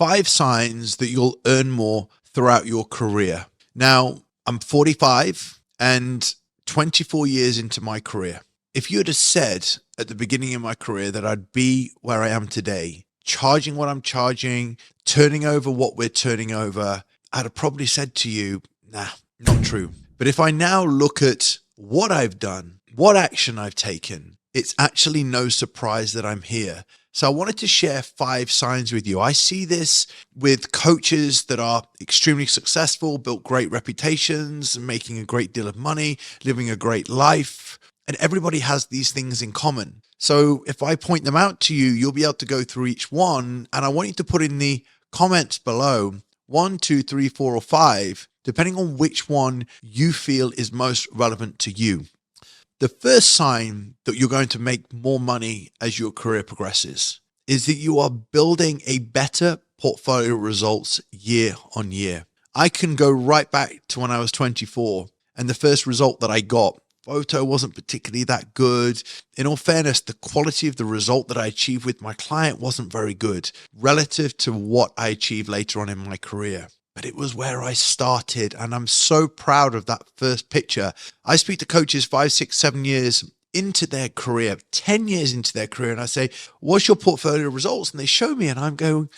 5 signs that you'll earn more throughout your career. Now, I'm 45 and 24 years into my career. If you had said at the beginning of my career that I'd be where I am today, charging what I'm charging, turning over what we're turning over, I'd have probably said to you, nah, not true. But if I now look at what I've done, what action I've taken, it's actually no surprise that I'm here. So I wanted to share 5 signs with you. I see this with coaches that are extremely successful, built great reputations, making a great deal of money, living a great life. And everybody has these things in common. So if I point them out to you, you'll be able to go through each one. And I want you to put in the comments below 1, 2, 3, 4, or 5, depending on which one you feel is most relevant to you. The first sign that you're going to make more money as your career progresses is that you are building a better portfolio of results year on year. I can go right back to when I was 24, and the first result that I got, photo wasn't particularly that good. In all fairness, the quality of the result that I achieved with my client wasn't very good relative to what I achieved later on in my career. But it was where I started, and I'm so proud of that first picture. I speak to coaches 5, 6, 7 years into their career, 10 years into their career, and I say, what's your portfolio results? And they show me, and I'm going,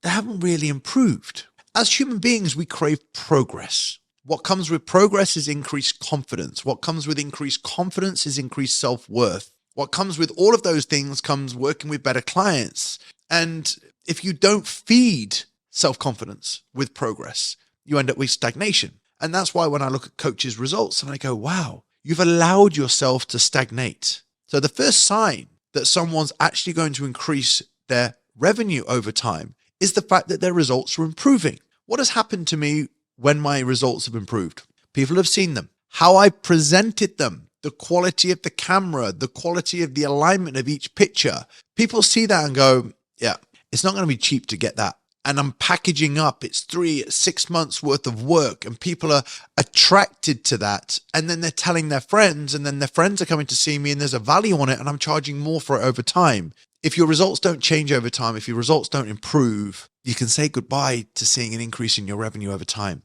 they haven't really improved. As human beings, we crave progress. What comes with progress is increased confidence. What comes with increased confidence is increased self-worth. What comes with all of those things comes working with better clients. And if you don't feed self-confidence with progress, you end up with stagnation. And that's why when I look at coaches' results and I go, wow, you've allowed yourself to stagnate. So the first sign that someone's actually going to increase their revenue over time is the fact that their results are improving. What has happened to me when my results have improved? People have seen them, how I presented them, the quality of the camera, the quality of the alignment of each picture. People see that and go, yeah, it's not going to be cheap to get that. And I'm packaging up, it's 3, 6 months worth of work, and people are attracted to that. And then they're telling their friends, and then their friends are coming to see me, and there's a value on it, and I'm charging more for it over time. If your results don't change over time, if your results don't improve, you can say goodbye to seeing an increase in your revenue over time.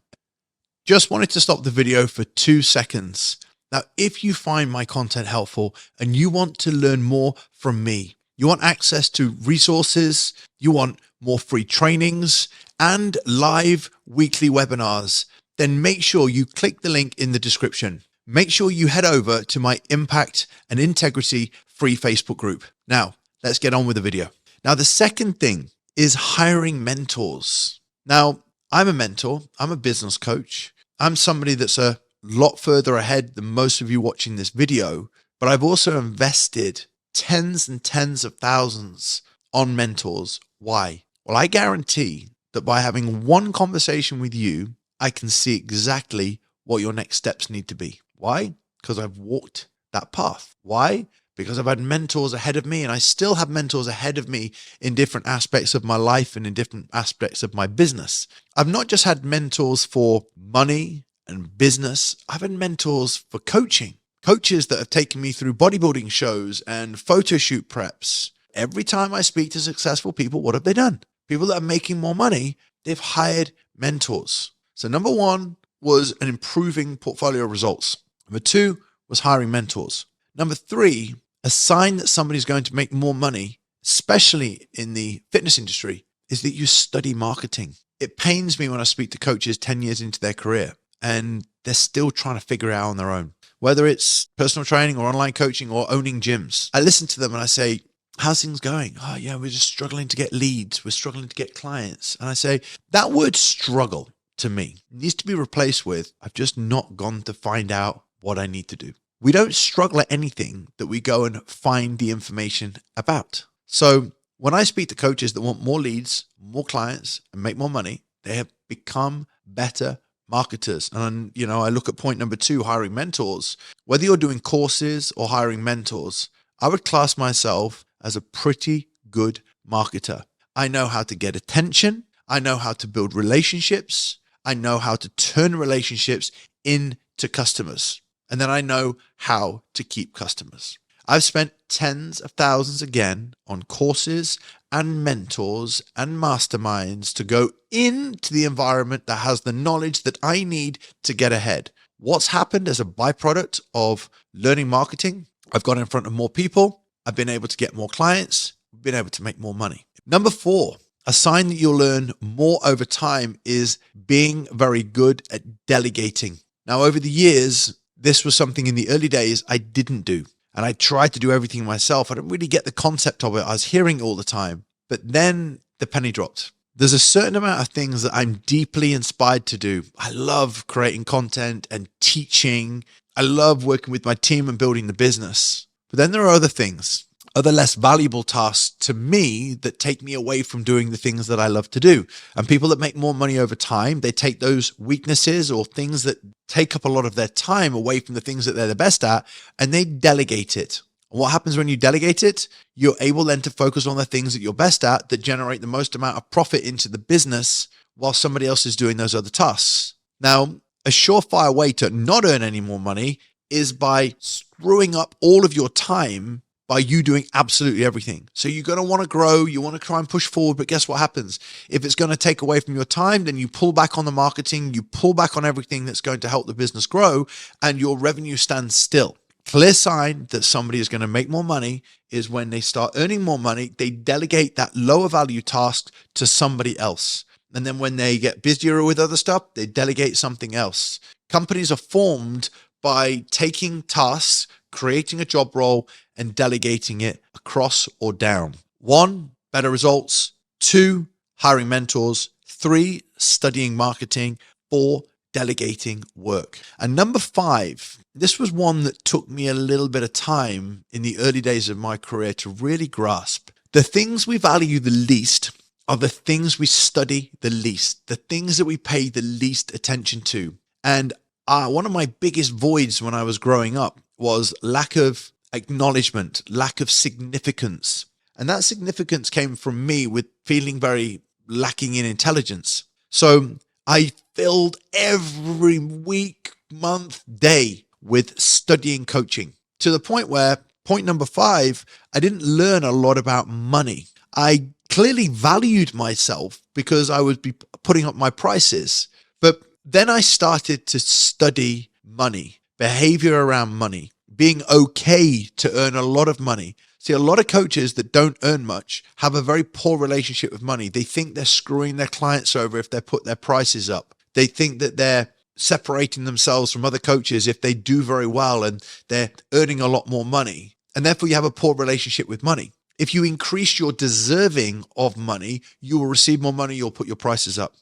Just wanted to stop the video for 2 seconds. Now, if you find my content helpful and you want to learn more from me, you want access to resources, you want more free trainings and live weekly webinars, then make sure you click the link in the description. Make sure you head over to my Impact and Integrity free Facebook group. Now, let's get on with the video. Now, the second thing is hiring mentors. Now, I'm a mentor. I'm a business coach. I'm somebody that's a lot further ahead than most of you watching this video, but I've also invested tens and tens of thousands on mentors. Why? Well, I guarantee that by having one conversation with you, I can see exactly what your next steps need to be. Why? Because I've walked that path. Why? Because I've had mentors ahead of me, and I still have mentors ahead of me in different aspects of my life and in different aspects of my business. I've not just had mentors for money and business. I've had mentors for coaching, coaches that have taken me through bodybuilding shows and photo shoot preps. Every time I speak to successful people, what have they done? People that are making more money, they've hired mentors. So number 1 was an improving portfolio results. Number 2 was hiring mentors. Number 3, a sign that somebody's going to make more money, especially in the fitness industry, is that you study marketing. It pains me when I speak to coaches 10 years into their career and they're still trying to figure it out on their own, whether it's personal training or online coaching or owning gyms. I listen to them and I say, how's things going? Oh yeah, we're just struggling to get leads. We're struggling to get clients. And I say, that word struggle to me needs to be replaced with, I've just not gone to find out what I need to do. We don't struggle at anything that we go and find the information about. So when I speak to coaches that want more leads, more clients, and make more money, they have become better marketers. And, I look at point number 2, hiring mentors. Whether you're doing courses or hiring mentors, I would class myself as a pretty good marketer. I know how to get attention. I know how to build relationships. I know how to turn relationships into customers. And then I know how to keep customers. I've spent tens of thousands again on courses and mentors and masterminds to go into the environment that has the knowledge that I need to get ahead. What's happened as a byproduct of learning marketing? I've got in front of more people. I've been able to get more clients, been able to make more money. Number 4, a sign that you'll learn more over time is being very good at delegating. Now, over the years, this was something in the early days I didn't do. And I tried to do everything myself. I didn't really get the concept of it. I was hearing it all the time. But then the penny dropped. There's a certain amount of things that I'm deeply inspired to do. I love creating content and teaching. I love working with my team and building the business. But then there are other things, other less valuable tasks to me that take me away from doing the things that I love to do. And people that make more money over time, they take those weaknesses or things that take up a lot of their time away from the things that they're the best at, and they delegate it. And what happens when you delegate it? You're able then to focus on the things that you're best at that generate the most amount of profit into the business while somebody else is doing those other tasks. Now, a surefire way to not earn any more money is by screwing up all of your time by you doing absolutely everything. So you're going to want to grow, you want to try and push forward, but guess what happens? If it's going to take away from your time, then you pull back on the marketing, you pull back on everything that's going to help the business grow, and your revenue stands still. Clear sign that somebody is going to make more money is when they start earning more money, they delegate that lower value task to somebody else. And then when they get busier with other stuff, they delegate something else. Companies are formed by taking tasks, creating a job role, and delegating it across or down. 1, better results. 2, hiring mentors. 3, studying marketing. 4, delegating work. And number 5, this was one that took me a little bit of time in the early days of my career to really grasp. The things we value the least are the things we study the least, the things that we pay the least attention to. And one of my biggest voids when I was growing up was lack of acknowledgement, lack of significance. And that significance came from me with feeling very lacking in intelligence. So I filled every week, month, day with studying coaching to the point where, point number 5, I didn't learn a lot about money. I clearly valued myself because I would be putting up my prices. But then I started to study money, behavior around money, being okay to earn a lot of money. See, a lot of coaches that don't earn much have a very poor relationship with money. They think they're screwing their clients over if they put their prices up. They think that they're separating themselves from other coaches if they do very well and they're earning a lot more money. And therefore you have a poor relationship with money. If you increase your deserving of money, you will receive more money, you'll put your prices up.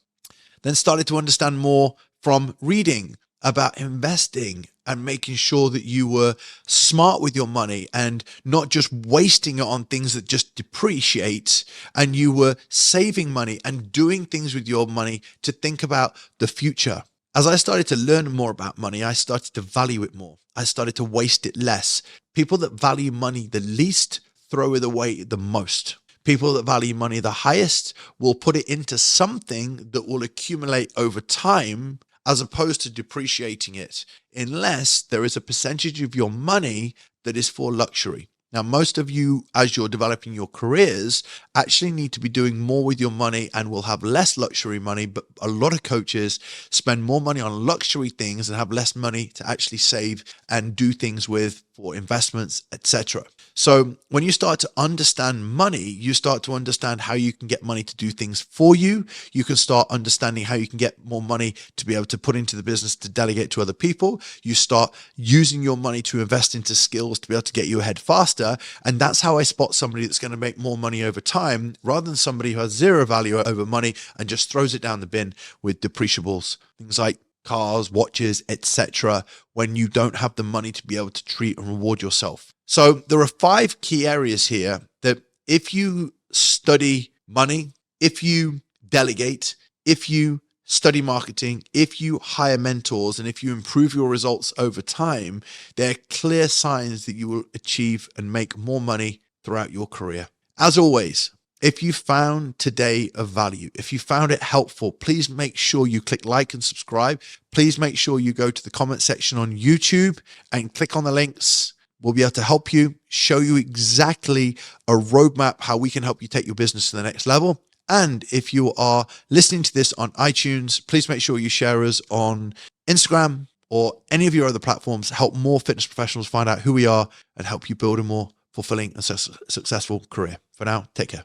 Then started to understand more from reading about investing and making sure that you were smart with your money and not just wasting it on things that just depreciate, and you were saving money and doing things with your money to think about the future. As I started to learn more about money, I started to value it more. I started to waste it less. People that value money the least throw it away the most. People that value money the highest will put it into something that will accumulate over time as opposed to depreciating it, unless there is a percentage of your money that is for luxury. Now, most of you, as you're developing your careers, actually need to be doing more with your money and will have less luxury money. But a lot of coaches spend more money on luxury things and have less money to actually save and do things with for investments, etc. So when you start to understand money, you start to understand how you can get money to do things for you. You can start understanding how you can get more money to be able to put into the business to delegate to other people. You start using your money to invest into skills to be able to get you ahead faster. And that's how I spot somebody that's going to make more money over time rather than somebody who has zero value over money and just throws it down the bin with depreciables, things like cars, watches, etc., when you don't have the money to be able to treat and reward yourself. So there are 5 key areas here that if you study money, if you delegate, if you study marketing, if you hire mentors, and if you improve your results over time, they're clear signs that you will achieve and make more money throughout your career. As always, if you found today of value, if you found it helpful, please make sure you click like and subscribe. Please make sure you go to the comment section on YouTube and click on the links We'll be able to help you, show you exactly a roadmap, how we can help you take your business to the next level. And if you are listening to this on iTunes, please make sure you share us on Instagram or any of your other platforms. Help more fitness professionals find out who we are and help you build a more fulfilling and successful career. For now, take care.